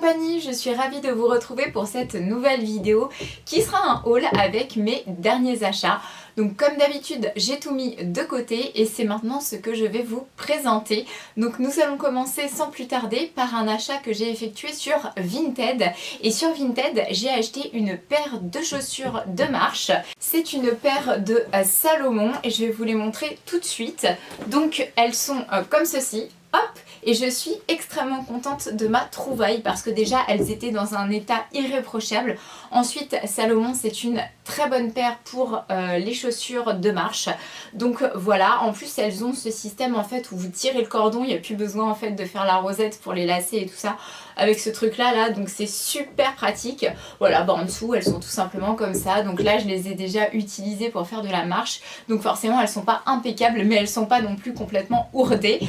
compagnie, je suis ravie de vous retrouver pour cette nouvelle vidéo qui sera un haul avec mes derniers achats. Donc comme d'habitude, j'ai tout mis de côté et c'est maintenant ce que je vais vous présenter. Donc nous allons commencer sans plus tarder par un achat que j'ai effectué sur Vinted. Et sur Vinted, j'ai acheté une paire de chaussures de marche. C'est une paire de Salomon et je vais vous les montrer tout de suite. Donc elles sont comme ceci. Hop! Et je suis extrêmement contente de ma trouvaille parce que déjà elles étaient dans un état irréprochable. Ensuite, Salomon, c'est une très bonne paire pour les chaussures de marche. Donc voilà, en plus elles ont ce système en fait où vous tirez le cordon, il n'y a plus besoin en fait de faire la rosette pour les lacets et tout ça avec ce truc là, donc c'est super pratique. Voilà, en dessous elles sont tout simplement comme ça. Donc là je les ai déjà utilisées pour faire de la marche. Donc forcément elles sont pas impeccables mais elles sont pas non plus complètement ourdées.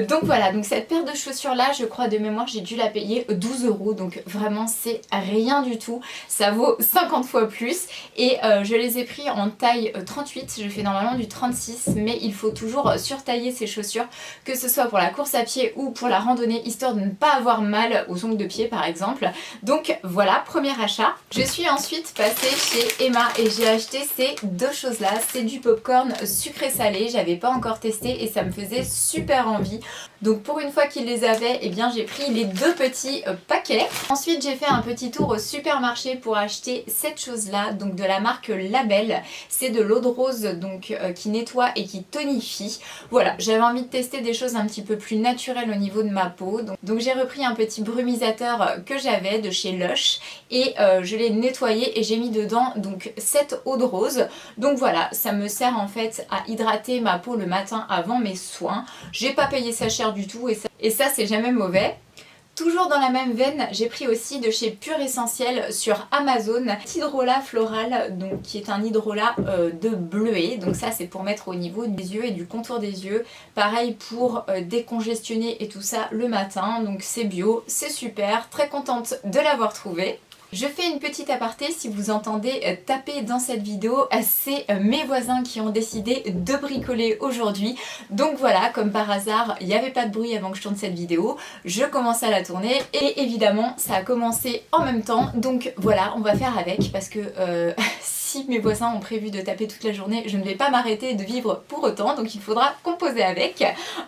Donc voilà, donc cette paire de chaussures là, je crois de mémoire j'ai dû la payer 12 €. Donc vraiment c'est rien du tout. Ça vaut 50 fois plus. Et je les ai pris en taille 38. Je fais normalement du 36 mais il faut toujours surtailler ces chaussures, que ce soit pour la course à pied ou pour la randonnée, histoire de ne pas avoir mal aux ongles de pied par exemple. Donc voilà, premier achat. Je suis ensuite passée chez Emma et j'ai acheté ces deux choses là. C'est du popcorn sucré salé, j'avais pas encore testé et ça me faisait super envie. Donc pour une fois qu'ils les avaient, eh bien j'ai pris les deux petits paquets. Ensuite j'ai fait un petit tour au supermarché pour acheter cette chose là, donc de la marque Label. C'est de l'eau de rose donc qui nettoie et qui tonifie. Voilà, j'avais envie de tester des choses un petit peu plus naturelles au niveau de ma peau. Donc j'ai repris un petit brumisateur que j'avais de chez Lush et je l'ai nettoyé et j'ai mis dedans donc cette eau de rose. Donc voilà, ça me sert en fait à hydrater ma peau le matin avant mes soins. J'ai pas payé ça cher du tout et ça c'est jamais mauvais. Toujours dans la même veine, j'ai pris aussi de chez Pure Essentiel sur Amazon hydrolat floral, donc qui est un hydrolat de bleuet. Donc ça c'est pour mettre au niveau des yeux et du contour des yeux. Pareil pour décongestionner et tout ça le matin. Donc c'est bio, c'est super, très contente de l'avoir trouvé. Je fais une petite aparté, si vous entendez taper dans cette vidéo, c'est mes voisins qui ont décidé de bricoler aujourd'hui. Donc voilà, comme par hasard, il n'y avait pas de bruit avant que je tourne cette vidéo. Je commence à la tourner et évidemment ça a commencé en même temps. Donc voilà, on va faire avec parce que si mes voisins ont prévu de taper toute la journée, je ne vais pas m'arrêter de vivre pour autant, donc il faudra composer avec.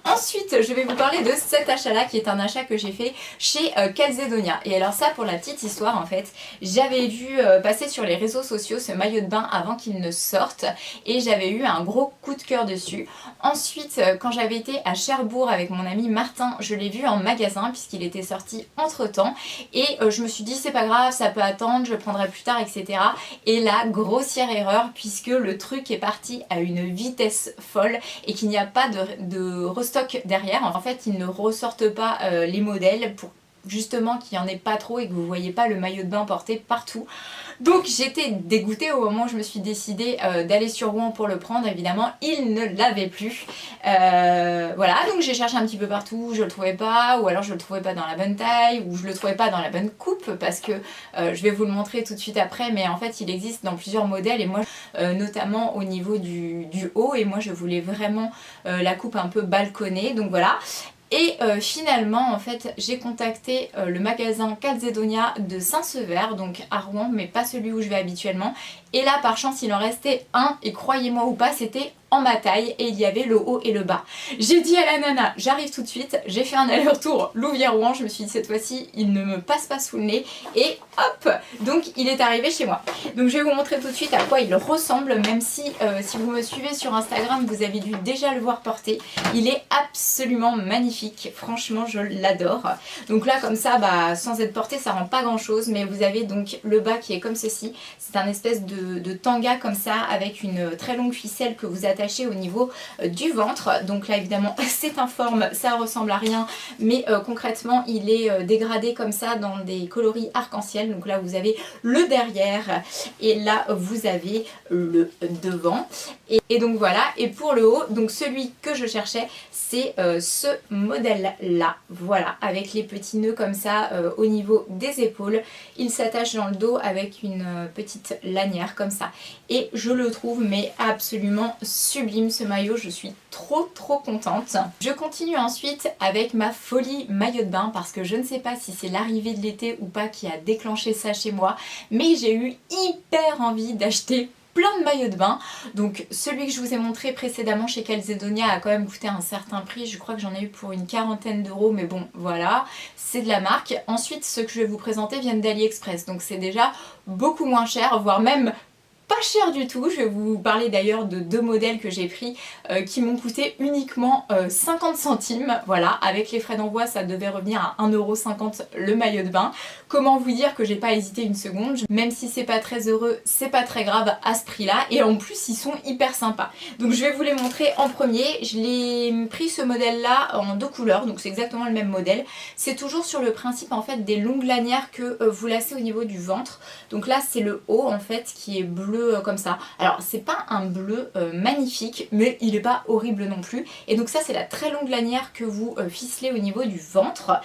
Ensuite, je vais vous parler de cet achat-là, qui est un achat que j'ai fait chez Calzedonia. Et alors ça, pour la petite histoire, en fait, j'avais vu passer sur les réseaux sociaux ce maillot de bain avant qu'il ne sorte, et j'avais eu un gros coup de cœur dessus. Ensuite, quand j'avais été à Cherbourg avec mon ami Martin, je l'ai vu en magasin, puisqu'il était sorti entre-temps, et je me suis dit, c'est pas grave, ça peut attendre, je le prendrai plus tard, etc. Et là, grossière erreur puisque le truc est parti à une vitesse folle et qu'il n'y a pas de restock derrière. En fait, ils ne ressortent pas les modèles pour justement qu'il n'y en ait pas trop et que vous voyez pas le maillot de bain porté partout. Donc j'étais dégoûtée au moment où je me suis décidée d'aller sur Rouen pour le prendre. Évidemment, il ne l'avait plus. Voilà, donc j'ai cherché un petit peu partout, je le trouvais pas, ou alors je le trouvais pas dans la bonne taille, ou je le trouvais pas dans la bonne coupe, parce que je vais vous le montrer tout de suite après, mais en fait il existe dans plusieurs modèles, et moi notamment au niveau du haut, et moi je voulais vraiment la coupe un peu balconnée, donc voilà. Et finalement en fait j'ai contacté le magasin Calzedonia de Saint-Sever, donc à Rouen, mais pas celui où je vais habituellement. Et là par chance il en restait un, et croyez-moi ou pas, c'était en ma taille et il y avait le haut et le bas. J'ai dit à la nana, j'arrive tout de suite, j'ai fait un aller-retour Louviers-Rouen, je me suis dit cette fois-ci il ne me passe pas sous le nez, et hop, donc il est arrivé chez moi. Donc je vais vous montrer tout de suite à quoi il ressemble, même si si vous me suivez sur Instagram vous avez dû déjà le voir porter. Il est absolument magnifique, franchement je l'adore. Donc là comme ça, sans être porté ça rend pas grand chose, mais vous avez donc le bas qui est comme ceci, c'est un espèce de tanga comme ça avec une très longue ficelle que vous attachez au niveau du ventre. Donc là évidemment c'est informe, ça ressemble à rien, mais concrètement il est dégradé comme ça dans des coloris arc-en-ciel. Donc là vous avez le derrière et là vous avez le devant, et donc voilà. Et pour le haut, donc celui que je cherchais, c'est ce modèle là, voilà, avec les petits nœuds comme ça au niveau des épaules. Il s'attache dans le dos avec une petite lanière comme ça, et je le trouve mais absolument sublime ce maillot. Je suis trop contente. Je continue ensuite avec ma folie maillot de bain parce que je ne sais pas si c'est l'arrivée de l'été ou pas qui a déclenché ça chez moi, mais j'ai eu hyper envie d'acheter plein de maillots de bain. Donc celui que je vous ai montré précédemment chez Calzedonia a quand même coûté un certain prix, je crois que j'en ai eu pour une quarantaine d'euros, mais bon voilà, c'est de la marque. Ensuite ceux que je vais vous présenter viennent d'AliExpress, donc c'est déjà beaucoup moins cher, voire même pas cher du tout. Je vais vous parler d'ailleurs de 2 modèles que j'ai pris qui m'ont coûté uniquement 50 centimes. Voilà, avec les frais d'envoi ça devait revenir à 1,50 € le maillot de bain. Comment vous dire que j'ai pas hésité une seconde, même si c'est pas très heureux, c'est pas très grave à ce prix là, et en plus ils sont hyper sympas. Donc je vais vous les montrer en premier. Je l'ai pris ce modèle là en 2 couleurs, donc c'est exactement le même modèle. C'est toujours sur le principe en fait des longues lanières que vous lacez au niveau du ventre. Donc là c'est le haut en fait qui est bleu comme ça. Alors c'est pas un bleu magnifique, mais il est pas horrible non plus. Et donc ça c'est la très longue lanière que vous ficelez au niveau du ventre.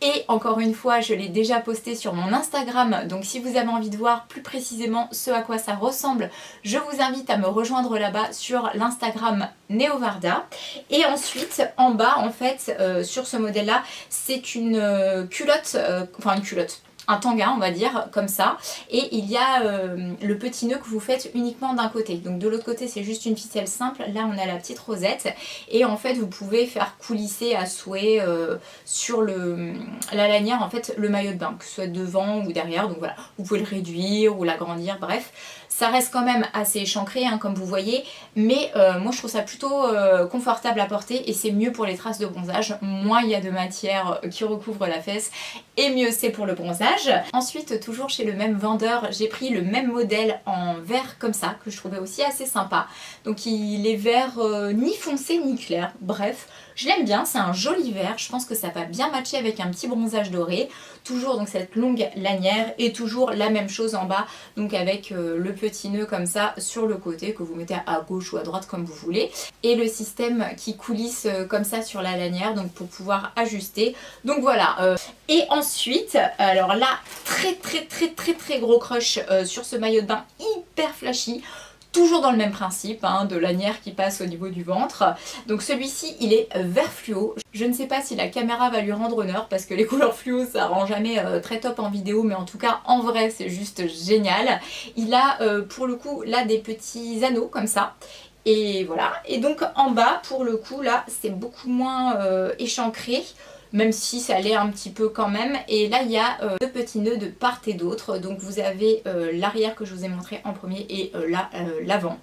Et encore une fois, je l'ai déjà posté sur mon Instagram, donc si vous avez envie de voir plus précisément ce à quoi ça ressemble, je vous invite à me rejoindre là-bas sur l'Instagram Neovarda. Et ensuite, en bas, en fait, sur ce modèle-là, c'est une culotte, enfin une culotte, un tanga on va dire comme ça, et il y a le petit nœud que vous faites uniquement d'un côté, donc de l'autre côté c'est juste une ficelle simple, là on a la petite rosette et en fait vous pouvez faire coulisser à souhait sur la lanière en fait le maillot de bain, que ce soit devant ou derrière, donc voilà, vous pouvez le réduire ou l'agrandir, bref. Ça reste quand même assez échancré hein, comme vous voyez, mais moi je trouve ça plutôt confortable à porter et c'est mieux pour les traces de bronzage. Moins il y a de matière qui recouvre la fesse et mieux c'est pour le bronzage. Ensuite, toujours chez le même vendeur, j'ai pris le même modèle en vert comme ça, que je trouvais aussi assez sympa. Donc il est vert ni foncé ni clair, bref. Je l'aime bien, c'est un joli vert, je pense que ça va bien matcher avec un petit bronzage doré. Toujours donc cette longue lanière et toujours la même chose en bas, donc avec le petit nœud comme ça sur le côté que vous mettez à gauche ou à droite comme vous voulez. Et le système qui coulisse comme ça sur la lanière, donc pour pouvoir ajuster. Donc voilà. Et ensuite, alors là, très gros crush sur ce maillot de bain hyper flashy. Toujours dans le même principe, hein, de lanière qui passe au niveau du ventre. Donc celui-ci, il est vert fluo. Je ne sais pas si la caméra va lui rendre honneur parce que les couleurs fluo, ça rend jamais très top en vidéo, mais en tout cas, en vrai, c'est juste génial. Il a pour le coup, là, des petits anneaux comme ça. Et voilà. Et donc en bas, pour le coup, là, c'est beaucoup moins échancré. Même si ça l'est un petit peu quand même. Et là il y a 2 petits nœuds de part et d'autre. Donc vous avez l'arrière que je vous ai montré en premier et là l'avant.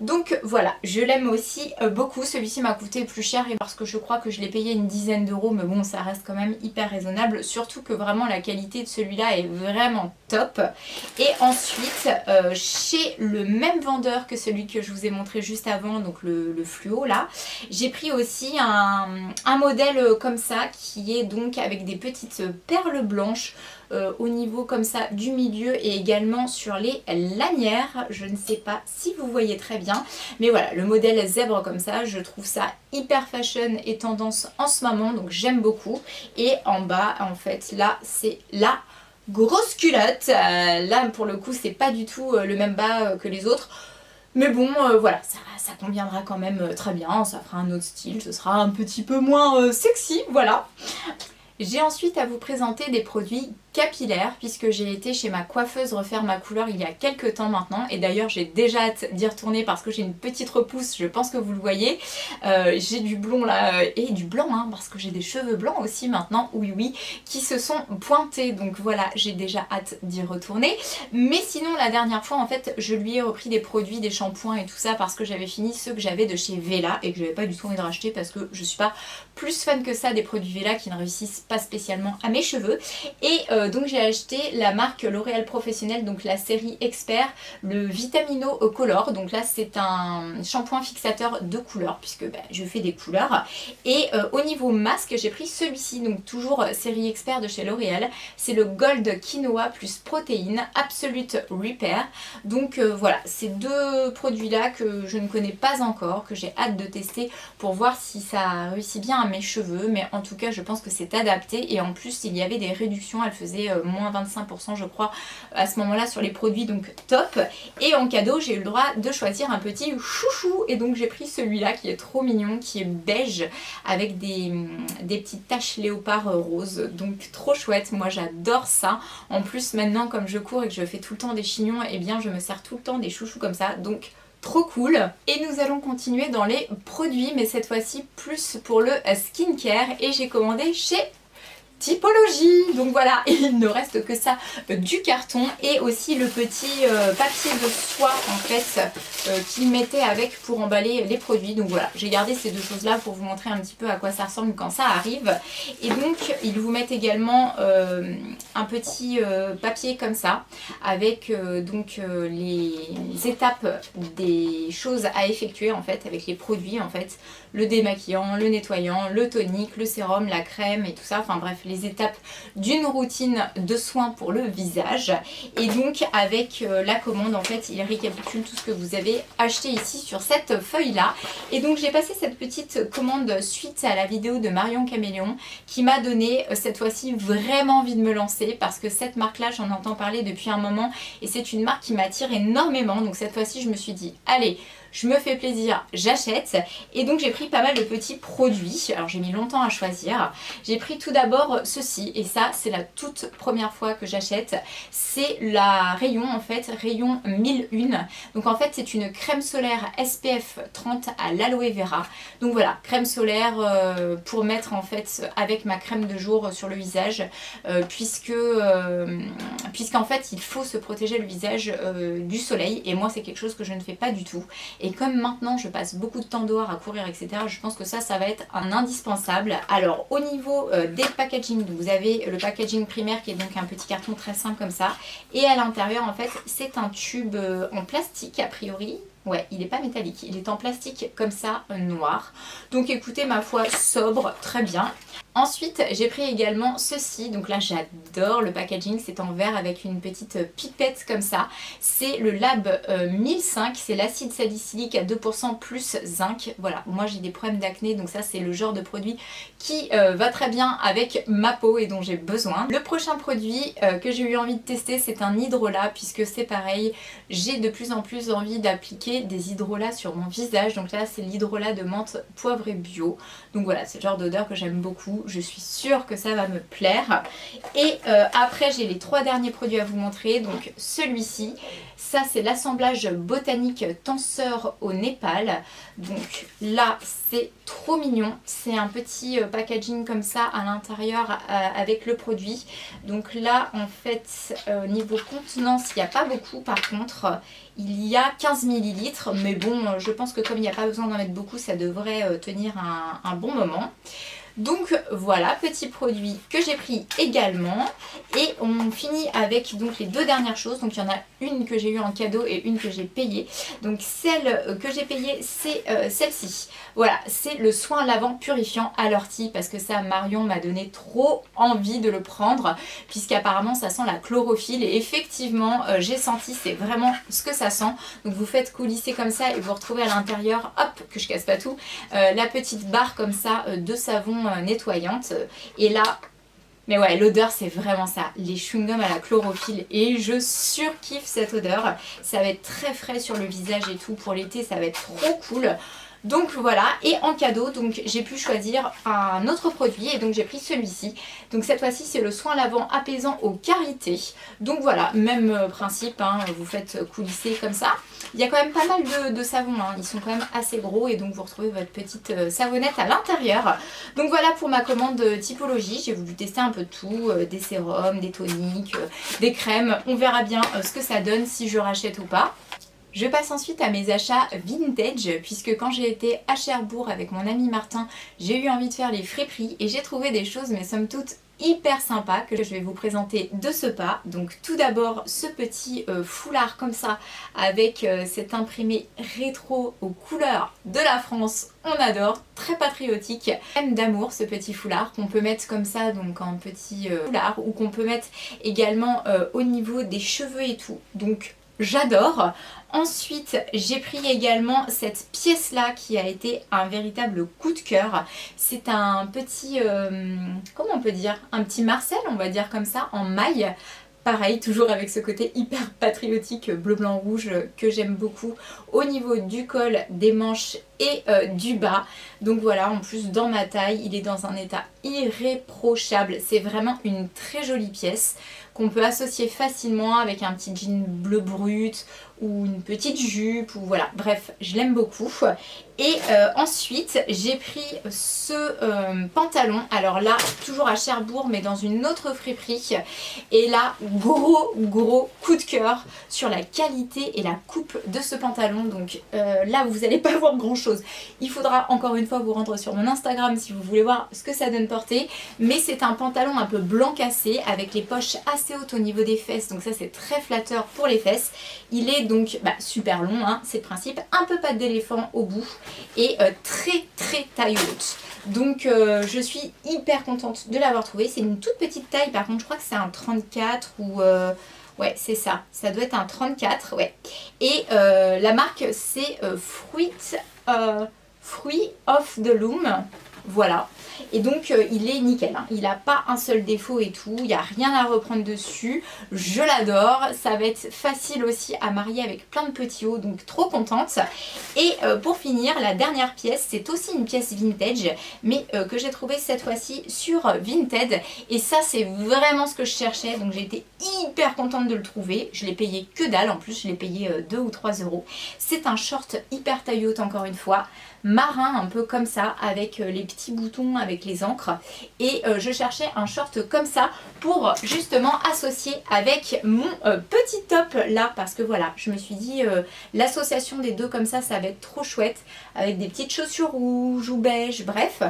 Donc voilà, je l'aime aussi beaucoup. Celui-ci m'a coûté plus cher parce que je crois que je l'ai payé une dizaine d'euros, mais bon ça reste quand même hyper raisonnable, surtout que vraiment la qualité de celui-là est vraiment top. Et ensuite chez le même vendeur que celui que je vous ai montré juste avant, donc le fluo là, j'ai pris aussi un modèle comme ça qui est donc avec des petites perles blanches au niveau comme ça du milieu et également sur les lanières. Je ne sais pas si vous voyez très bien, mais voilà, le modèle zèbre comme ça, je trouve ça hyper fashion et tendance en ce moment, donc j'aime beaucoup. Et en bas en fait là c'est la grosse culotte, là pour le coup c'est pas du tout le même bas que les autres. Mais bon, voilà, ça conviendra quand même très bien, ça fera un autre style, ce sera un petit peu moins sexy, voilà. J'ai ensuite à vous présenter des produits capillaire puisque j'ai été chez ma coiffeuse refaire ma couleur il y a quelques temps maintenant et d'ailleurs j'ai déjà hâte d'y retourner parce que j'ai une petite repousse, je pense que vous le voyez. J'ai du blond là et du blanc hein, parce que j'ai des cheveux blancs aussi maintenant, oui, qui se sont pointés, donc voilà, j'ai déjà hâte d'y retourner. Mais sinon la dernière fois en fait je lui ai repris des produits, des shampoings et tout ça parce que j'avais fini ceux que j'avais de chez Vela et que j'avais pas du tout envie de racheter parce que je suis pas plus fan que ça des produits Vela qui ne réussissent pas spécialement à mes cheveux. Et donc j'ai acheté la marque L'Oréal Professionnel, donc la série Expert, le Vitamino Color. Donc là c'est un shampoing fixateur de couleurs puisque je fais des couleurs. Et au niveau masque j'ai pris celui-ci, donc toujours série Expert de chez L'Oréal. C'est le Gold Quinoa plus protéines Absolute Repair. Donc voilà, ces deux produits là que je ne connais pas encore, que j'ai hâte de tester pour voir si ça réussit bien à mes cheveux. Mais en tout cas je pense que c'est adapté et en plus il y avait des réductions, elles faisaient faisait moins 25% je crois à ce moment là sur les produits, donc top. Et en cadeau j'ai eu le droit de choisir un petit chouchou et donc j'ai pris celui-là qui est trop mignon, qui est beige avec des petites taches léopard roses, donc trop chouette, moi j'adore ça. En plus maintenant comme je cours et que je fais tout le temps des chignons, et bien je me sers tout le temps des chouchous comme ça, donc trop cool. Et nous allons continuer dans les produits, mais cette fois-ci plus pour le skincare, et j'ai commandé chez Typologie. Donc voilà, il ne reste que ça du carton et aussi le petit papier de soie en fait qu'ils mettaient avec pour emballer les produits. Donc voilà, j'ai gardé ces deux choses là pour vous montrer un petit peu à quoi ça ressemble quand ça arrive. Et donc ils vous mettent également un petit papier comme ça avec les étapes des choses à effectuer en fait avec les produits en fait, le démaquillant, le nettoyant, le tonique, le sérum, la crème et tout ça, enfin bref les étapes d'une routine de soins pour le visage. Et donc avec la commande en fait il récapitule tout ce que vous avez acheté ici sur cette feuille là. Et donc j'ai passé cette petite commande suite à la vidéo de Marion Caméléon qui m'a donné cette fois-ci vraiment envie de me lancer, parce que cette marque là j'en entends parler depuis un moment et c'est une marque qui m'attire énormément. Donc cette fois-ci je me suis dit allez, je me fais plaisir, j'achète. Et donc j'ai pris pas mal de petits produits. Alors j'ai mis longtemps à choisir. J'ai pris tout d'abord ceci, et ça c'est la toute première fois que j'achète. C'est la rayon en fait, rayon 1001. Donc en fait c'est une crème solaire SPF 30 à l'aloe vera. Donc voilà, crème solaire pour mettre en fait avec ma crème de jour sur le visage, puisqu'en fait il faut se protéger le visage du soleil, et moi c'est quelque chose que je ne fais pas du tout. Et comme maintenant je passe beaucoup de temps dehors à courir etc, je pense que ça va être un indispensable. Alors au niveau des packaging, donc vous avez le packaging primaire qui est donc un petit carton très simple comme ça, et à l'intérieur en fait c'est un tube en plastique a priori. Ouais, il n'est pas métallique, il est en plastique comme ça, noir. Donc écoutez, ma foi, sobre, très bien. Ensuite, j'ai pris également ceci. Donc là, j'adore le packaging. C'est en verre avec une petite pipette comme ça. C'est le Lab 1005. C'est l'acide salicylique à 2% plus zinc. Voilà, moi j'ai des problèmes d'acné. Donc ça, c'est le genre de produit qui va très bien avec ma peau et dont j'ai besoin. Le prochain produit que j'ai eu envie de tester, c'est un hydrolat. Puisque c'est pareil, j'ai de plus en plus envie d'appliquer des hydrolats sur mon visage. Donc là, c'est l'hydrolat de menthe poivre et bio. Donc voilà, c'est le genre d'odeur que j'aime beaucoup. Je suis sûre que ça va me plaire. Et après j'ai les trois derniers produits à vous montrer. Donc celui-ci, ça c'est l'assemblage botanique tenseur au Népal. Donc là c'est trop mignon. C'est un petit packaging comme ça à l'intérieur avec le produit. Donc là en fait niveau contenance il n'y a pas beaucoup, par contre il y a 15 ml. Mais bon je pense que comme il n'y a pas besoin d'en mettre beaucoup, ça devrait tenir un bon moment. Donc voilà, petit produit que j'ai pris également. Et on finit avec donc les deux dernières choses. Donc il y en a une que j'ai eu en cadeau et une que j'ai payée. Donc celle que j'ai payée, c'est celle-ci. Voilà, c'est le soin lavant purifiant à l'ortie, parce que ça, Marion m'a donné trop envie de le prendre, puisqu'apparemment ça sent la chlorophylle. Et effectivement, j'ai senti, c'est vraiment ce que ça sent. Donc vous faites coulisser comme ça et vous retrouvez à l'intérieur, hop, que je casse pas tout, la petite barre comme ça de savon nettoyante. Et là, mais ouais, l'odeur c'est vraiment ça, les chewing-gums à la chlorophylle, et je surkiffe cette odeur. Ça va être très frais sur le visage et tout, pour l'été ça va être trop cool. Donc voilà, et en cadeau, donc j'ai pu choisir un autre produit, et donc j'ai pris celui-ci. Donc cette fois-ci c'est le soin lavant apaisant aux carités. Donc voilà, même principe, hein, vous faites coulisser comme ça. Il y a quand même pas mal de savons, hein, ils sont quand même assez gros, et donc vous retrouvez votre petite savonnette à l'intérieur. Donc voilà pour ma commande Typologie, j'ai voulu tester un peu de tout, des sérums, des toniques, des crèmes. On verra bien ce que ça donne, si je rachète ou pas. Je passe ensuite à mes achats vintage, puisque quand j'ai été à Cherbourg avec mon ami Martin, j'ai eu envie de faire les friperies et j'ai trouvé des choses, mais somme toute hyper sympa, que je vais vous présenter de ce pas. Donc tout d'abord ce petit foulard comme ça, avec cet imprimé rétro aux couleurs de la France, on adore, très patriotique. Thème d'amour, ce petit foulard qu'on peut mettre comme ça, donc en petit foulard, ou qu'on peut mettre également au niveau des cheveux et tout. Donc j'adore. Ensuite, j'ai pris également cette pièce-là qui a été un véritable coup de cœur. C'est un petit, comment on peut dire, un petit Marcel, on va dire comme ça, en maille. Pareil, toujours avec ce côté hyper patriotique bleu, blanc, rouge que j'aime beaucoup au niveau du col, des manches et du bas. Donc voilà, en plus dans ma taille, il est dans un état irréprochable. C'est vraiment une très jolie pièce qu'on peut associer facilement avec un petit jean bleu brut ou une petite jupe ou voilà, bref, je l'aime beaucoup. Et ensuite j'ai pris ce pantalon, alors là toujours à Cherbourg mais dans une autre friperie, et là gros coup de cœur sur la qualité et la coupe de ce pantalon. Donc là vous n'allez pas voir grand chose, il faudra encore une fois vous rendre sur mon Instagram si vous voulez voir ce que ça donne porter, mais c'est un pantalon un peu blanc cassé avec les poches assez hautes au niveau des fesses, donc ça c'est très flatteur pour les fesses. Il est donc super long, hein, c'est le principe, un peu patte d'éléphant au bout et très taille haute. Donc je suis hyper contente de l'avoir trouvé. C'est une toute petite taille, par contre je crois que c'est un 34 ou... ouais c'est ça, ça doit être un 34, ouais. Et la marque c'est Fruit of the Loom, voilà. Et donc il est nickel, hein. Il n'a pas un seul défaut et tout, il n'y a rien à reprendre dessus, je l'adore, ça va être facile aussi à marier avec plein de petits hauts, donc trop contente. Et pour finir, la dernière pièce, c'est aussi une pièce vintage, mais que j'ai trouvée cette fois-ci sur Vinted, et ça c'est vraiment ce que je cherchais, donc j'ai été hyper contente de le trouver. Je l'ai payé que dalle, en plus je l'ai payé 2 ou 3 euros. C'est un short hyper taille haute encore une fois, marin un peu comme ça, avec les petits boutons, avec les encres, et je cherchais un short comme ça pour justement associer avec mon petit top là, parce que voilà, je me suis dit l'association des deux comme ça va être trop chouette, avec des petites chaussures rouges ou beige, bref.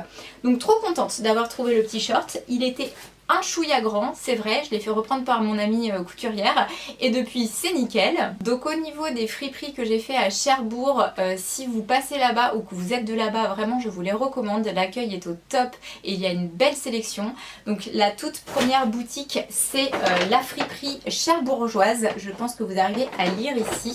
Donc trop contente d'avoir trouvé le petit short. Il était un chouïa grand, c'est vrai, je l'ai fait reprendre par mon amie couturière et depuis c'est nickel. Donc au niveau des friperies que j'ai fait à Cherbourg, si vous passez là-bas ou que vous êtes de là-bas, vraiment je vous les recommande, l'accueil est au top et il y a une belle sélection. Donc la toute première boutique c'est la friperie cherbourgeoise, je pense que vous arrivez à lire ici.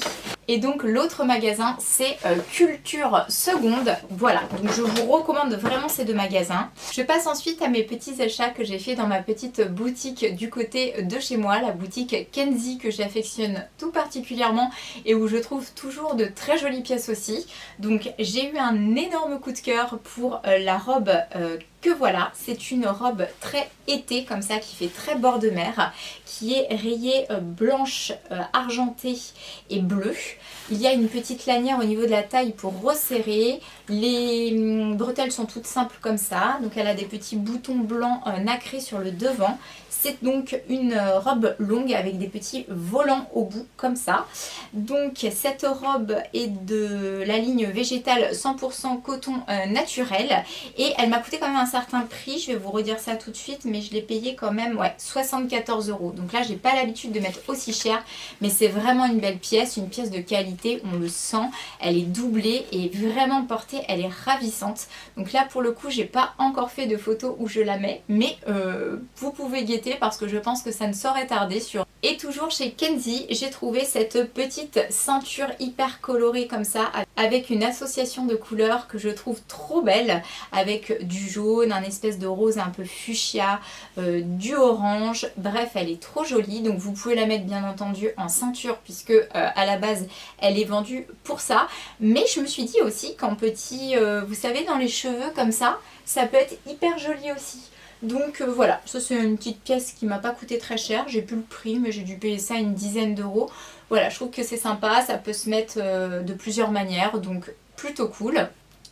Et donc l'autre magasin c'est Culture Seconde, voilà, donc je vous recommande vraiment ces deux magasins. Je passe ensuite à mes petits achats que j'ai fait dans ma petite boutique du côté de chez moi, la boutique Kenzie, que j'affectionne tout particulièrement et où je trouve toujours de très jolies pièces aussi. Donc j'ai eu un énorme coup de cœur pour la robe que voilà, c'est une robe très été comme ça qui fait très bord de mer, qui est rayée blanche, argentée et bleue. Il y a une petite lanière au niveau de la taille pour resserrer. Les bretelles sont toutes simples comme ça, donc elle a des petits boutons blancs nacrés sur le devant. C'est donc une robe longue avec des petits volants au bout comme ça. Donc cette robe est de la ligne végétale 100% coton naturel et elle m'a coûté quand même un certain prix. Je vais vous redire ça tout de suite, mais je l'ai payé quand même 74 euros. Donc là j'ai pas l'habitude de mettre aussi cher, mais c'est vraiment une belle pièce, une pièce de qualité, on le sent, elle est doublée et vraiment portée, elle est ravissante. Donc là pour le coup j'ai pas encore fait de photos où je la mets, mais vous pouvez guetter parce que je pense que ça ne saurait tarder sur... Et toujours chez Kenzie, j'ai trouvé cette petite ceinture hyper colorée comme ça, avec une association de couleurs que je trouve trop belle, avec du jaune, un espèce de rose un peu fuchsia, du orange, bref elle est trop jolie. Donc vous pouvez la mettre bien entendu en ceinture puisque à la base elle est vendue pour ça, mais je me suis dit aussi qu'en petit, vous savez, dans les cheveux comme ça peut être hyper joli aussi. Donc voilà, ça c'est une petite pièce qui m'a pas coûté très cher, j'ai plus le prix mais j'ai dû payer ça une dizaine d'euros. Voilà, je trouve que c'est sympa, ça peut se mettre de plusieurs manières, donc plutôt cool.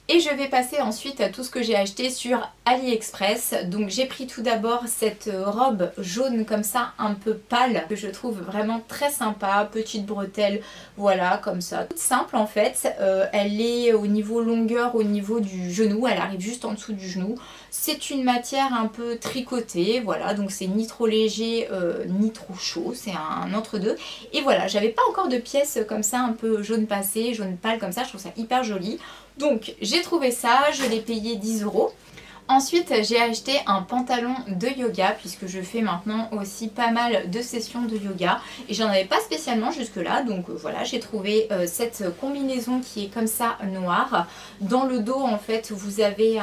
Et je vais passer ensuite à tout ce que j'ai acheté sur AliExpress. Donc j'ai pris tout d'abord cette robe jaune comme ça, un peu pâle, que je trouve vraiment très sympa, petite bretelle, voilà, comme ça. Toute simple en fait, elle est au niveau longueur, au niveau du genou, elle arrive juste en dessous du genou. C'est une matière un peu tricotée, voilà, donc c'est ni trop léger ni trop chaud, c'est un entre-deux. Et voilà, j'avais pas encore de pièces comme ça, un peu jaune passé, jaune pâle comme ça, je trouve ça hyper joli. Donc j'ai trouvé ça, je l'ai payé 10 euros. Ensuite, j'ai acheté un pantalon de yoga puisque je fais maintenant aussi pas mal de sessions de yoga et j'en avais pas spécialement jusque là, donc voilà, j'ai trouvé cette combinaison qui est comme ça noire. Dans le dos en fait vous avez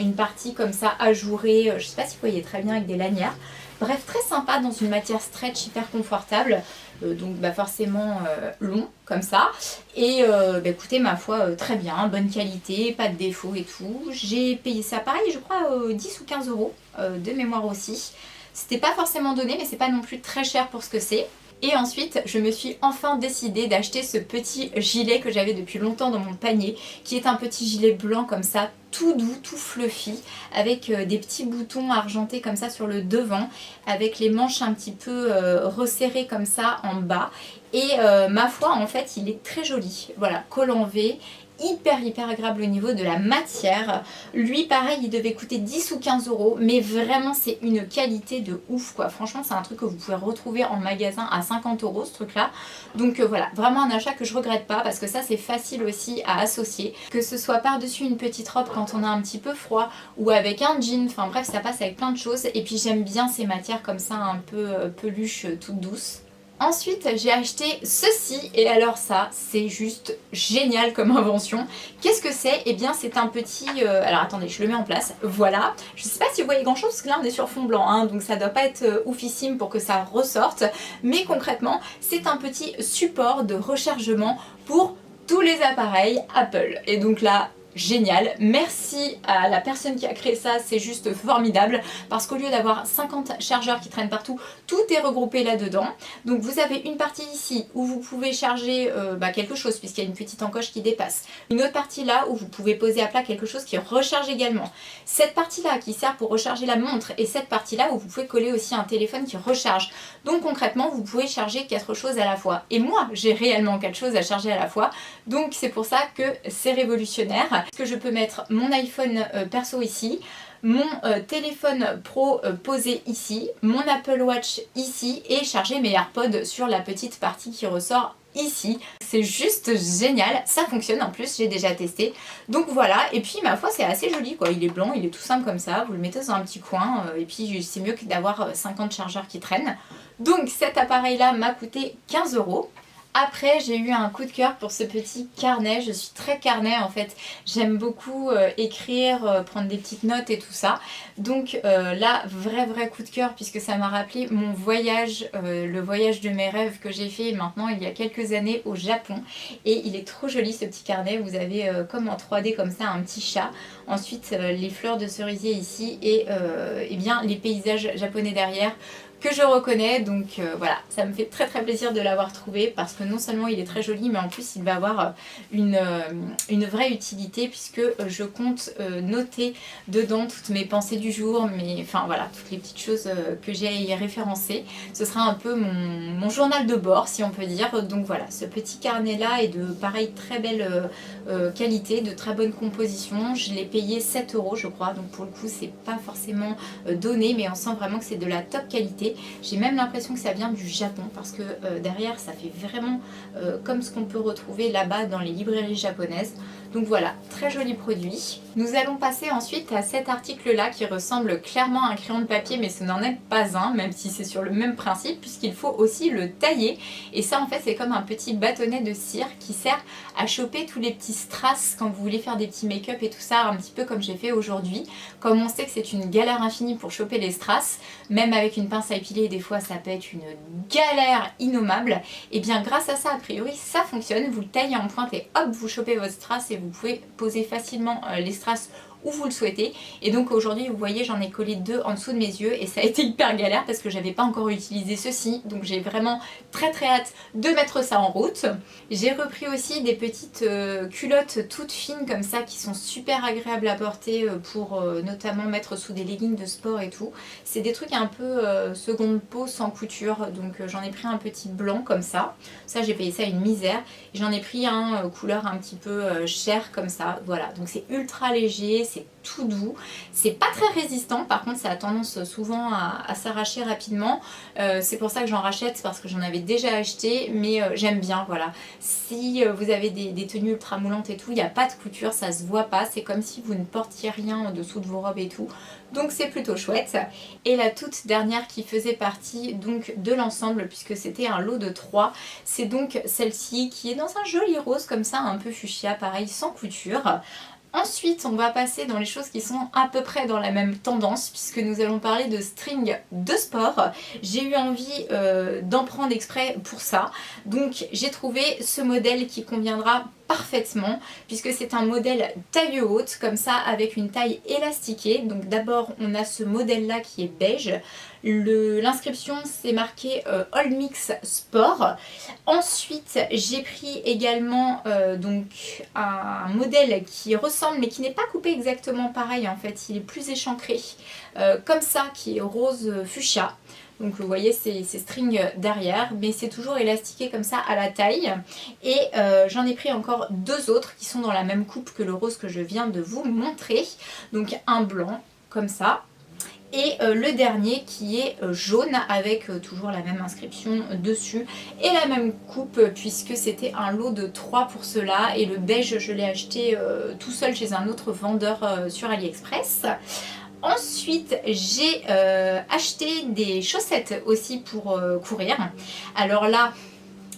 une partie comme ça ajourée, je sais pas si vous voyez très bien avec des lanières. Bref, très sympa dans une matière stretch hyper confortable, donc forcément long comme ça. Et écoutez, ma foi, très bien, bonne qualité, pas de défaut et tout. J'ai payé ça pareil, je crois 10 ou 15 euros de mémoire aussi. C'était pas forcément donné, mais c'est pas non plus très cher pour ce que c'est. Et ensuite, je me suis enfin décidée d'acheter ce petit gilet que j'avais depuis longtemps dans mon panier, qui est un petit gilet blanc comme ça, tout doux, tout fluffy, avec des petits boutons argentés comme ça sur le devant, avec les manches un petit peu resserrées comme ça en bas. Et ma foi, en fait, il est très joli. Voilà, col en V. Hyper agréable au niveau de la matière. Lui pareil, il devait coûter 10 ou 15 euros, mais vraiment c'est une qualité de ouf quoi. Franchement c'est un truc que vous pouvez retrouver en magasin à 50 euros ce truc là. Donc voilà, vraiment un achat que je regrette pas parce que ça c'est facile aussi à associer, que ce soit par dessus une petite robe quand on a un petit peu froid ou avec un jean, enfin bref ça passe avec plein de choses. Et puis j'aime bien ces matières comme ça un peu peluche, toutes douces. Ensuite j'ai acheté ceci et alors ça c'est juste génial comme invention. Qu'est-ce que c'est? Eh bien c'est un petit... alors attendez, je le mets en place, voilà. Je sais pas si vous voyez grand chose parce que là on est sur fond blanc hein, donc ça doit pas être oufissime pour que ça ressorte. Mais concrètement c'est un petit support de rechargement pour tous les appareils Apple. Et donc là... génial, merci à la personne qui a créé ça, c'est juste formidable parce qu'au lieu d'avoir 50 chargeurs qui traînent partout, tout est regroupé là-dedans. Donc vous avez une partie ici où vous pouvez charger quelque chose puisqu'il y a une petite encoche qui dépasse. Une autre partie là où vous pouvez poser à plat quelque chose qui recharge également. Cette partie là qui sert pour recharger la montre et cette partie là où vous pouvez coller aussi un téléphone qui recharge. Donc concrètement vous pouvez charger 4 choses à la fois. Et moi j'ai réellement 4 choses à charger à la fois. Donc c'est pour ça que c'est révolutionnaire. Que je peux mettre mon iPhone perso ici, mon téléphone pro posé ici, mon Apple Watch ici et charger mes AirPods sur la petite partie qui ressort ici. C'est juste génial, ça fonctionne en plus, j'ai déjà testé. Donc voilà, et puis ma foi c'est assez joli quoi, il est blanc, il est tout simple comme ça, vous le mettez dans un petit coin et puis c'est mieux que d'avoir 50 chargeurs qui traînent. Donc cet appareil là m'a coûté 15 euros. Après j'ai eu un coup de cœur pour ce petit carnet, je suis très carnet en fait, j'aime beaucoup écrire, prendre des petites notes et tout ça. Donc là vrai coup de cœur puisque ça m'a rappelé mon voyage, le voyage de mes rêves que j'ai fait maintenant il y a quelques années au Japon. Et il est trop joli ce petit carnet, vous avez comme en 3D comme ça un petit chat, ensuite les fleurs de cerisier ici et bien les paysages japonais derrière. Que je reconnais, donc voilà, ça me fait très plaisir de l'avoir trouvé parce que non seulement il est très joli mais en plus il va avoir une vraie utilité puisque je compte noter dedans toutes mes pensées du jour, enfin voilà, toutes les petites choses que j'ai à y référencer. Ce sera un peu mon journal de bord si on peut dire. Donc voilà, ce petit carnet là est de pareil très belle qualité, de très bonne composition. Je l'ai payé 7 euros je crois, donc pour le coup c'est pas forcément donné mais on sent vraiment que c'est de la top qualité. J'ai même l'impression que ça vient du Japon parce que derrière ça fait vraiment comme ce qu'on peut retrouver là-bas dans les librairies japonaises. Donc voilà, très joli produit. Nous allons passer ensuite à cet article-là qui ressemble clairement à un crayon de papier mais ce n'en est pas un, même si c'est sur le même principe puisqu'il faut aussi le tailler. Et ça en fait c'est comme un petit bâtonnet de cire qui sert à choper tous les petits strass quand vous voulez faire des petits make-up et tout ça, un petit peu comme j'ai fait aujourd'hui. Comme on sait que c'est une galère infinie pour choper les strass, même avec une pince à épiler des fois ça peut être une galère innommable, et bien grâce à ça a priori ça fonctionne, vous le taillez en pointe et hop vous chopez votre strass et vous pouvez poser facilement les strass où vous le souhaitez. Et donc aujourd'hui vous voyez j'en ai collé 2 en dessous de mes yeux et ça a été hyper galère parce que j'avais pas encore utilisé ceci, donc j'ai vraiment très hâte de mettre ça en route. J'ai repris aussi des petites culottes toutes fines comme ça qui sont super agréables à porter pour notamment mettre sous des leggings de sport et tout. C'est des trucs un peu seconde peau sans couture, donc j'en ai pris un petit blanc comme ça. Ça j'ai payé ça une misère. J'en ai pris un couleur un petit peu cher comme ça, voilà. Donc c'est ultra léger, c'est tout doux, c'est pas très résistant, par contre ça a tendance souvent à s'arracher rapidement, c'est pour ça que j'en rachète, parce que j'en avais déjà acheté, mais j'aime bien, voilà. Si vous avez des tenues ultra moulantes et tout, il n'y a pas de couture, ça se voit pas, c'est comme si vous ne portiez rien en dessous de vos robes et tout, donc c'est plutôt chouette. Et la toute dernière qui faisait partie donc de l'ensemble, puisque c'était un lot de 3, c'est donc celle-ci qui est dans un joli rose comme ça, un peu fuchsia, pareil, sans couture. Ensuite, on va passer dans les choses qui sont à peu près dans la même tendance, puisque nous allons parler de string de sport. J'ai eu envie d'en prendre exprès pour ça, donc j'ai trouvé ce modèle qui conviendra parfaitement, puisque c'est un modèle taille haute comme ça, avec une taille élastiquée. Donc d'abord on a ce modèle là qui est beige, l'inscription c'est marqué All Mix Sport. Ensuite j'ai pris également donc un modèle qui ressemble mais qui n'est pas coupé exactement pareil, en fait il est plus échancré, comme ça, qui est rose fuchsia. Donc vous voyez ces strings derrière, mais c'est toujours élastiqué comme ça à la taille. Et j'en ai pris encore 2 autres qui sont dans la même coupe que le rose que je viens de vous montrer. Donc un blanc comme ça. Et le dernier qui est jaune avec toujours la même inscription dessus et la même coupe, puisque c'était un lot de 3 pour cela. Et le beige je l'ai acheté tout seul chez un autre vendeur sur AliExpress. Ensuite j'ai acheté des chaussettes aussi pour courir. Alors là,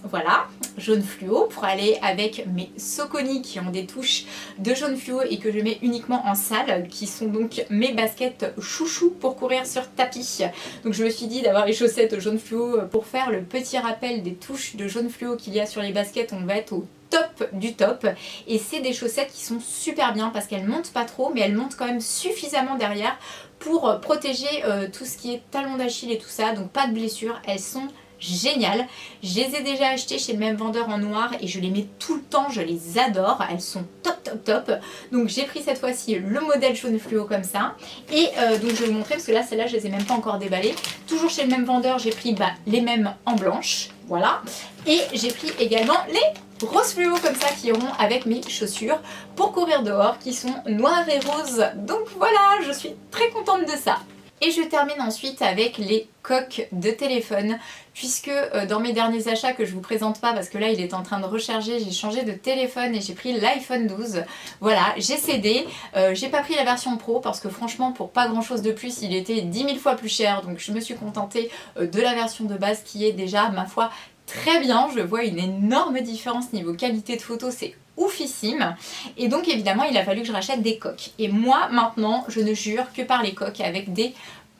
voilà, jaune fluo pour aller avec mes Saucony qui ont des touches de jaune fluo et que je mets uniquement en salle, qui sont donc mes baskets chouchou pour courir sur tapis. Donc je me suis dit d'avoir les chaussettes jaune fluo pour faire le petit rappel des touches de jaune fluo qu'il y a sur les baskets. On va être au top du top, et c'est des chaussettes qui sont super bien parce qu'elles montent pas trop mais elles montent quand même suffisamment derrière pour protéger tout ce qui est talon d'Achille et tout ça, donc pas de blessures. Elles sont géniales, je les ai déjà achetées chez le même vendeur en noir et je les mets tout le temps, je les adore, elles sont top top top. Donc j'ai pris cette fois-ci le modèle jaune fluo comme ça, et donc je vais vous montrer parce que là celles-là je les ai même pas encore déballées. Toujours chez le même vendeur, j'ai pris les mêmes en blanche, voilà, et j'ai pris également les rose fluo comme ça qui iront avec mes chaussures pour courir dehors, qui sont noires et roses. Donc voilà, je suis très contente de ça. Et je termine ensuite avec les coques de téléphone, puisque dans mes derniers achats que je vous présente pas parce que là il est en train de recharger, j'ai changé de téléphone et j'ai pris l'iPhone 12. Voilà, j'ai cédé, j'ai pas pris la version pro parce que franchement pour pas grand chose de plus il était 10 000 fois plus cher, donc je me suis contentée de la version de base qui est déjà, ma foi, très bien. Je vois une énorme différence niveau qualité de photo, c'est oufissime. Et donc évidemment il a fallu que je rachète des coques. Et moi maintenant je ne jure que par les coques avec des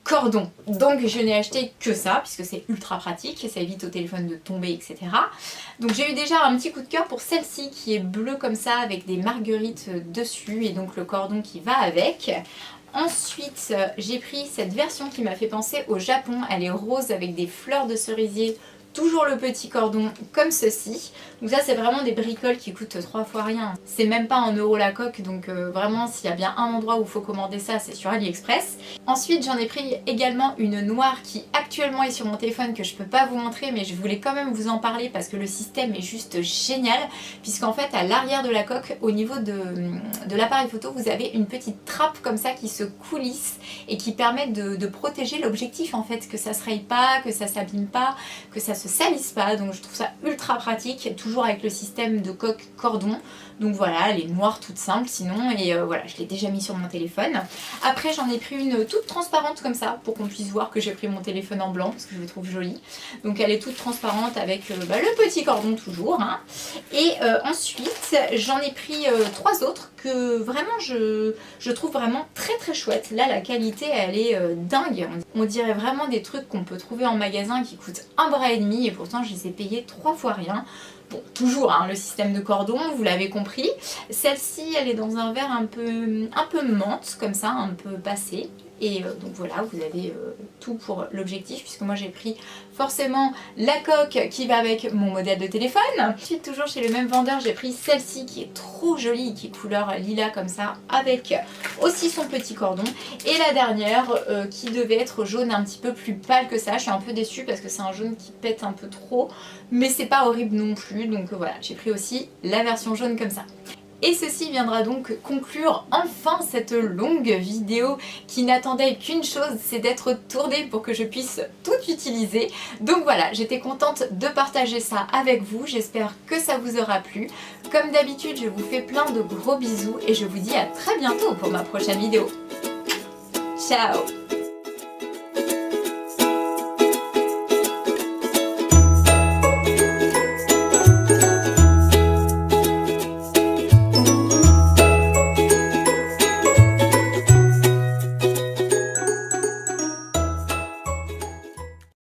cordons. Donc je n'ai acheté que ça puisque c'est ultra pratique et ça évite au téléphone de tomber, etc. Donc j'ai eu déjà un petit coup de cœur pour celle-ci qui est bleue comme ça avec des marguerites dessus et donc le cordon qui va avec. Ensuite j'ai pris cette version qui m'a fait penser au Japon, elle est rose avec des fleurs de cerisier, toujours le petit cordon comme ceci. Donc ça c'est vraiment des bricoles qui coûtent 3 fois rien. C'est même pas 1 € la coque, donc vraiment s'il y a bien un endroit où il faut commander ça, c'est sur AliExpress. Ensuite j'en ai pris également une noire qui actuellement est sur mon téléphone que je peux pas vous montrer, mais je voulais quand même vous en parler parce que le système est juste génial, puisqu'en fait à l'arrière de la coque, au niveau de l'appareil photo, vous avez une petite trappe comme ça qui se coulisse et qui permet de protéger l'objectif, en fait, que ça se raye pas, que ça s'abîme pas, que ça se salisse pas. Donc je trouve ça ultra pratique, toujours avec le système de coque cordon. Donc voilà, elle est noire toute simple sinon, et voilà, je l'ai déjà mis sur mon téléphone. Après j'en ai pris une toute transparente comme ça pour qu'on puisse voir que j'ai pris mon téléphone en blanc parce que je le trouve jolie. Donc elle est toute transparente avec le petit cordon toujours, hein. Et ensuite j'en ai pris 3 autres que vraiment je trouve vraiment très très chouette. Là la qualité elle est dingue, on dirait vraiment des trucs qu'on peut trouver en magasin qui coûtent 1,5 bras et pourtant je les ai payés 3 fois rien. Bon, toujours hein, le système de cordon, vous l'avez compris. Celle-ci, elle est dans un verre un peu menthe, comme ça, un peu passé. Et donc voilà, vous avez tout pour l'objectif, puisque moi j'ai pris forcément la coque qui va avec mon modèle de téléphone. Ensuite, toujours chez le même vendeur, j'ai pris celle-ci qui est trop jolie, qui est couleur lilas comme ça, avec aussi son petit cordon. Et la dernière qui devait être jaune un petit peu plus pâle que ça. Je suis un peu déçue parce que c'est un jaune qui pète un peu trop, mais c'est pas horrible non plus. Donc voilà, j'ai pris aussi la version jaune comme ça. Et ceci viendra donc conclure enfin cette longue vidéo qui n'attendait qu'une chose, c'est d'être tournée pour que je puisse tout utiliser. Donc voilà, j'étais contente de partager ça avec vous, j'espère que ça vous aura plu. Comme d'habitude, je vous fais plein de gros bisous et je vous dis à très bientôt pour ma prochaine vidéo. Ciao!